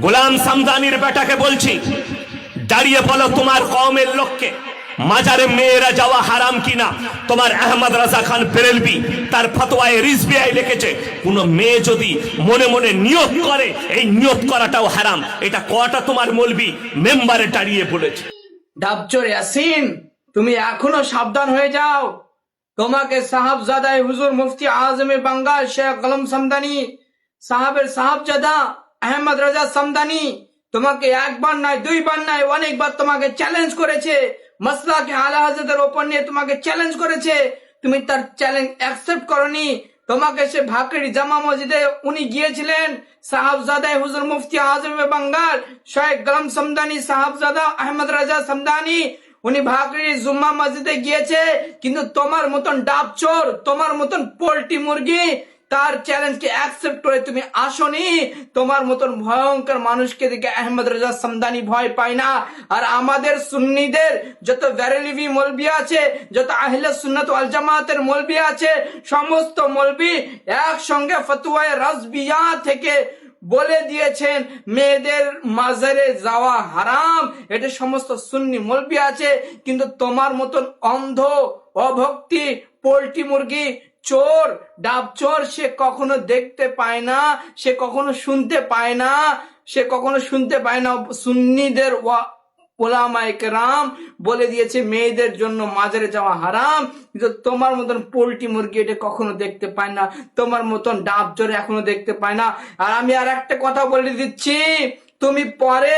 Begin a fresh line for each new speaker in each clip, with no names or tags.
গোলাম সামদানির বেটাকে বলছি, দাঁড়িয়ে বলো তোমার কওমের লোককে মাজারে মেয়েরা যাওয়া হারাম কিনা। তোমার আহমদ রাজা খান বেরেলভি তার ফতোয়ায়ে রিজভিয়ায় লিখেছে, কোন মেয়ে যদি মনে মনে নিয়ত করে, এই নিয়ত করাটাও হারাম। এটা কটা তোমার মৌলভি মেম্বারে দাঁড়িয়ে বলেছে।
ডাবচোর ইয়াসিন, তুমি এখনো সাবধান হয়ে যাও। তোমাকে সাহাবজাদায়ে হুজুর মুফতি আজমে বাঙ্গাল শেখ গোলাম সামদানি সাহাবের সাহাবজাদা আহমদ রাজা সামদানি তোমাকে একবার নয়, দুইবার নয়, অনেকবার তোমাকে চ্যালেঞ্জ করেছে। মাসলাকে আলা হযরতের ওপর নিয়ে তোমাকে চ্যালেঞ্জ করেছে, তুমি তার চ্যালেঞ্জ অ্যাকসেপ্ট করনি। তোমাকে সে ভাকরি জামা মসজিদে উনি গিয়েছিলেন, সাহাবজাদায়ে হুজুর মুফতি আজমে বাঙ্গাল শেখ গোলাম সামদানি সাহাবজাদা আহমদ রাজা সামদানি, উনি ভাকরি জুম্মা মসজিদে গিয়েছে। কিন্তু তোমার মতন ডাবচোর, তোমার মতন পোল্ট্রি মুরগি তার চ্যালেঞ্জকে অ্যাকসেপ্ট করে তুমি আসনি। তোমার মতন ভয়ঙ্কর মানুষকে দেখে আহমদ রাজা সামদানি ভয় পায় না। আর আমাদের সুন্নিদের যত বেরেলভি মৌলবি আছে, যত আহলে সুন্নাত ওয়াল জামাতের মৌলবি আছে, সমস্ত মৌলবি একসঙ্গে ফতোয়ায়ে রাজবিয়া থেকে বলে দিয়েছেন মেয়েদের মাজারে যাওয়া হারাম। এটা সমস্ত সুন্নি মৌলবি আছে। কিন্তু তোমার মতন অন্ধ, অভক্তি, পোল্ট্রি মুরগি, চোর, ডাবচোর সে কখনো দেখতে পায় না, সে কখনো শুনতে পায় না, সে কখনো শুনতে পায় না। সুন্নিদের ওলামায়ে কেরাম বলে দিয়েছে মেয়েদের জন্য মাজারে যাওয়া হারাম। কিন্তু তোমার মতন পোল্ট্রি মুরগি এটা কখনো দেখতে পায় না, তোমার মতন ডাবচোর এখনো দেখতে পায় না। আর আমি আর একটা কথা বলে দিচ্ছি, তুমি পরে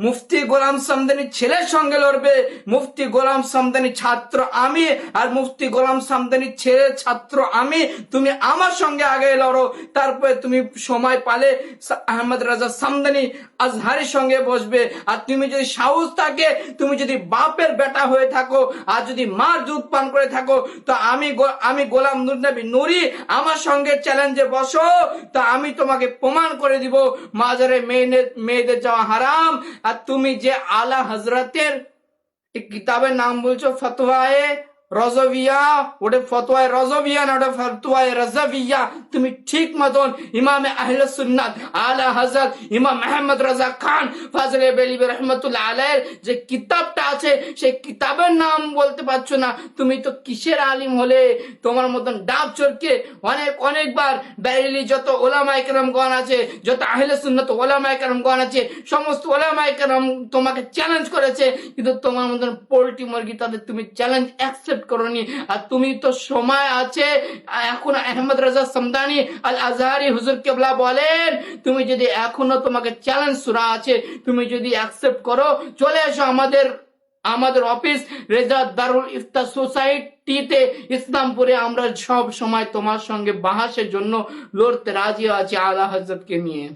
মুফতি গোলাম সামদানির ছেলের সঙ্গে লড়বে। মুফতি গোলাম সামদানির ছাত্র আমি, আর মুফতি গোলাম সামদানির ছেলের ছাত্র আমি। তুমি আমার সঙ্গে আগে লড়ো, তারপরে তুমি সময় পালে আহমদ রাজা সামদানি আজহারের সঙ্গে বসবে। আর তুমি যদি সাহস থাকে, তুমি যদি বাপের বেটা হয়ে থাকো, আর যদি মার দুধ পান করে থাকো, তো আমি গোলাম নূর নবী নুরি আমার সঙ্গে চ্যালেঞ্জে বসো, তা আমি তোমাকে প্রমাণ করে দিব মাজারে মেয়েদের যাওয়া হারাম। আর তুমি যে আলা হযরতের কিতাবের নাম বলছো ফতোয়ায়ে রজভিয়া, ওটা ফতোয়ায়ে রজভিয়া না, ওটা ফতোয়ায়ে রাজভিয়া। তুমি ঠিক মতন ইমামে আহলে সুন্নাত আলা হযরত ইমাম আহমদ রাজা খান ফাজলে বেলিবি রহমাতুল্লাহ আলাইহির যে কিতাবটা আছে, সেই কিতাবের নাম বলতে পারছো না। তুমি তো কিসের আলিম হলে? তোমার মতন ডাবচোরকে অনেকবার বেরেলি যত ওলামায়ে কেরামগণ আছে, যত আহলে সুন্নাত ওলামায়ে কেরামগণ আছে, সমস্ত ওলামায়ে কেরাম তোমাকে চ্যালেঞ্জ করেছে। কিন্তু তোমার মতন পোল্ট্রি মুরগি তাদের তুমি চ্যালেঞ্জ অ্যাকসেপ্ট করনি। আর তুমি তো সময় আছে, এখন আহমদ রাজা সামদানি আল আজহারি হুজুর কেবলা বলেন, তুমি যদি এখনো তোমাকে চ্যালেঞ্জ সুরা আছে, তুমি যদি অ্যাকসেপ্ট করো, চলে এসো আমাদের অফিস রেজা দারুল ইফতা সোসাইটিতে ইসলামপুরে। আমরা সব সময় তোমার সঙ্গে বাহাসের জন্য লড়তে রাজি আছি আলা হযরতকে নিয়ে।